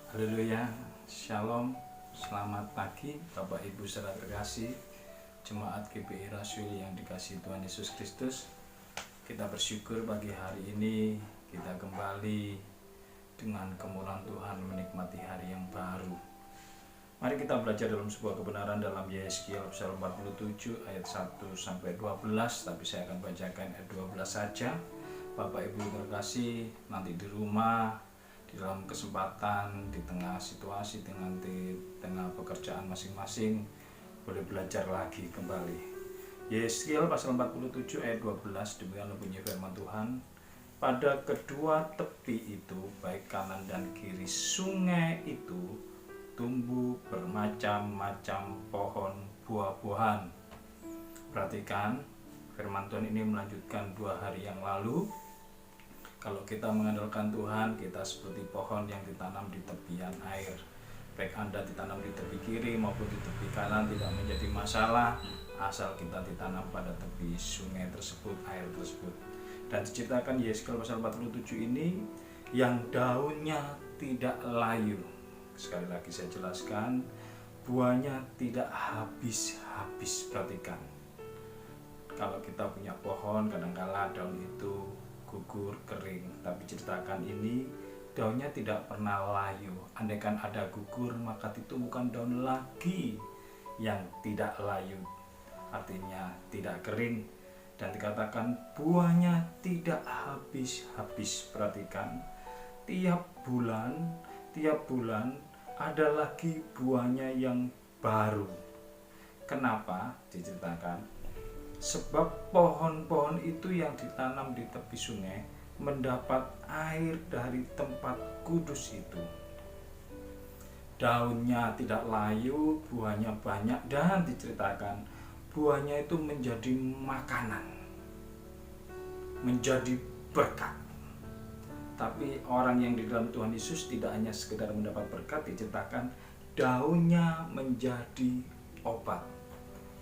Haleluya, Shalom, selamat pagi Bapak Ibu saudara terkasih, Jemaat GPI Rasuli yang dikasihi Tuhan Yesus Kristus. Kita bersyukur pagi hari ini kita kembali dengan kemurahan Tuhan menikmati hari yang baru. Mari kita belajar dalam sebuah kebenaran dalam Yesaya pasal 47 ayat 1 sampai 12, tapi saya akan bacakan ayat 12 saja. Bapak Ibu terkasih, nanti di rumah, di dalam kesempatan, di tengah situasi, di tengah pekerjaan masing-masing, boleh belajar lagi kembali. Yesaya pasal 47 ayat 12, demikianlah bunyi firman Tuhan. Pada kedua tepi itu, baik kanan dan kiri sungai itu, tumbuh bermacam-macam pohon buah-buahan. Perhatikan, firman Tuhan ini melanjutkan 2 hari yang lalu. Kalau kita mengandalkan Tuhan, kita seperti pohon yang ditanam di tepian air. Baik Anda ditanam di tepi kiri maupun di tepi kanan tidak menjadi masalah, asal kita ditanam pada tepi sungai tersebut, air tersebut. Dan diciptakan Yesaya pasal 47 ini yang daunnya tidak layu. Sekali lagi saya jelaskan, buahnya tidak habis-habis. Perhatikan, kalau kita punya pohon, kadang-kala daun itu gugur, kering, tapi ceritakan ini daunnya tidak pernah layu. Andaikan ada gugur, maka itu bukan daun lagi yang tidak layu, artinya tidak kering. Dan dikatakan buahnya tidak habis-habis. Perhatikan, tiap bulan ada lagi buahnya yang baru. Kenapa? Diceritakan sebab pohon-pohon itu yang ditanam di tepi sungai mendapat air dari tempat kudus itu. Daunnya tidak layu, buahnya banyak, dan diceritakan buahnya itu menjadi makanan, menjadi berkat. Tapi orang yang di dalam Tuhan Yesus tidak hanya sekedar mendapat berkat, diceritakan daunnya menjadi obat.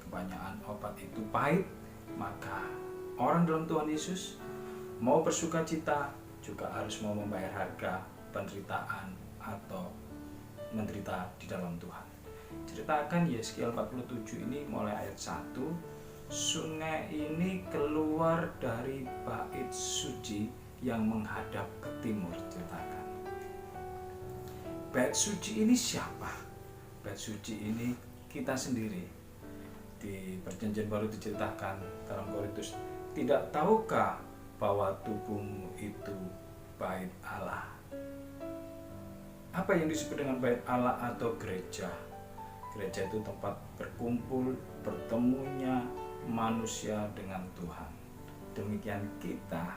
Kebanyakan obat itu pahit, maka orang dalam Tuhan Yesus mau bersuka cita juga harus mau membayar harga penderitaan atau menderita di dalam Tuhan. Ceritakan Yesaya 47 ini mulai ayat 1, sungai ini keluar dari bait suci yang menghadap ke timur. Ceritakan, bait suci ini siapa? Bait suci ini kita sendiri. Di perjanjian baru diceritakan dalam Korintus, tidak tahukah bahwa tubuhmu itu bait Allah? Apa yang disebut dengan bait Allah atau gereja? Gereja itu tempat berkumpul, bertemunya manusia dengan Tuhan. Demikian kita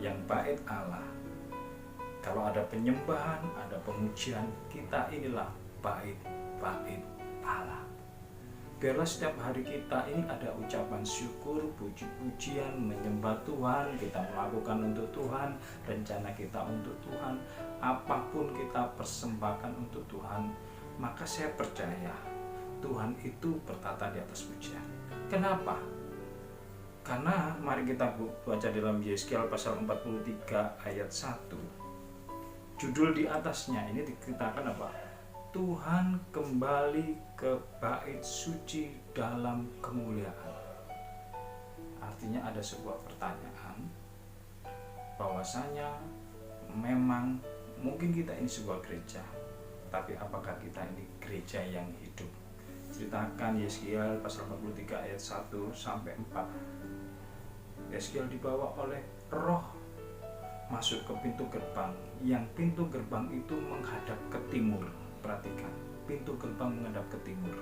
yang bait Allah. Kalau ada penyembahan, ada pemujian, kita inilah bait Allah. Biarlah setiap hari kita ini ada ucapan syukur, puji-pujian, menyembah Tuhan, kita melakukan untuk Tuhan, rencana kita untuk Tuhan, apapun kita persembahkan untuk Tuhan, maka saya percaya Tuhan itu bertata di atas pujian. Kenapa? Karena mari kita baca dalam Yesaya pasal 43 ayat 1. Judul di atasnya ini diceritakan apa? Tuhan kembali ke bait suci dalam kemuliaan. Artinya ada sebuah pertanyaan bahwasanya memang mungkin kita ini sebuah gereja, tapi apakah kita ini gereja yang hidup? Ceritakan Yesaya pasal 43 ayat 1 sampai 4. Yesaya dibawa oleh Roh masuk ke pintu gerbang, yang pintu gerbang itu menghadap ke timur. Perhatikan, pintu gerbang menghadap ke timur.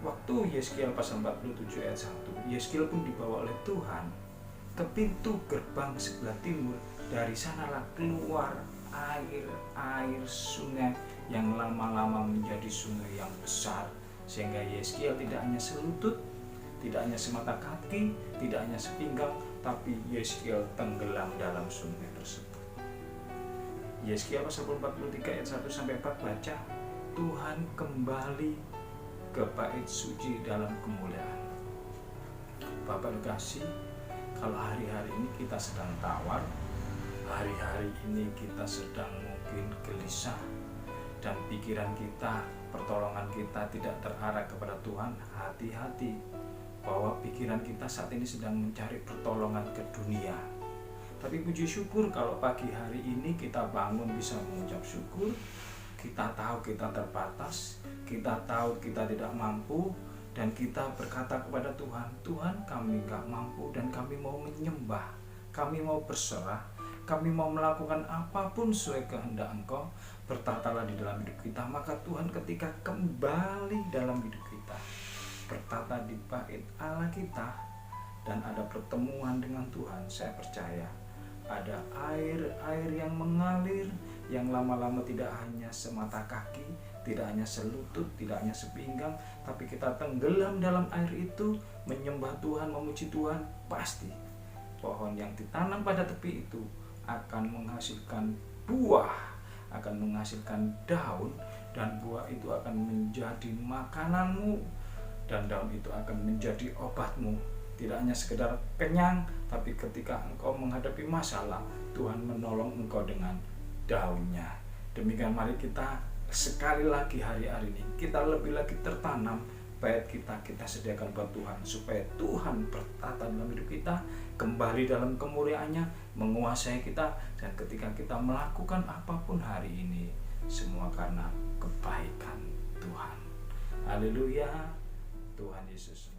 Waktu Yesaya pasal 47 ayat 1, Yesaya pun dibawa oleh Tuhan ke pintu gerbang sebelah timur. Dari sanalah keluar air sungai yang lama-lama menjadi sungai yang besar, sehingga Yesaya tidak hanya selutut, tidak hanya semata kaki, tidak hanya sepinggang, tapi Yesaya tenggelam dalam sungai tersebut. Yesaya pasal 43 ayat 1 sampai 4 baca, Tuhan kembali ke bait suci dalam kemuliaan. Bapak dikasih, kalau hari-hari ini kita sedang tawar, hari-hari ini kita sedang mungkin gelisah dan pikiran kita, pertolongan kita tidak terarah kepada Tuhan, hati-hati bahwa pikiran kita saat ini sedang mencari pertolongan ke dunia. Tapi puji syukur kalau pagi hari ini kita bangun bisa mengucap syukur. Kita tahu kita terbatas, kita tahu kita tidak mampu, dan kita berkata kepada Tuhan, Tuhan kami gak mampu dan kami mau menyembah, kami mau berserah, kami mau melakukan apapun sesuai kehendak Engkau. Bertatalah di dalam hidup kita. Maka Tuhan ketika kembali dalam hidup kita, bertata di bait Allah kita, dan ada pertemuan dengan Tuhan, saya percaya ada air-air yang mengalir, yang lama-lama tidak hanya semata kaki, tidak hanya selutut, tidak hanya sepinggang, tapi kita tenggelam dalam air itu, menyembah Tuhan, memuji Tuhan. Pasti pohon yang ditanam pada tepi itu akan menghasilkan buah, akan menghasilkan daun, dan buah itu akan menjadi makananmu, dan daun itu akan menjadi obatmu. Tidak hanya sekedar kenyang, tapi ketika engkau menghadapi masalah, Tuhan menolong engkau dengan daunnya. Demikian mari kita sekali lagi hari-hari ini kita lebih lagi tertanam, bait kita sediakan buat Tuhan, supaya Tuhan bertata dalam hidup kita, kembali dalam kemuliaannya, menguasai kita, dan ketika kita melakukan apapun hari ini, semua karena kebaikan Tuhan. Haleluya, Tuhan Yesus.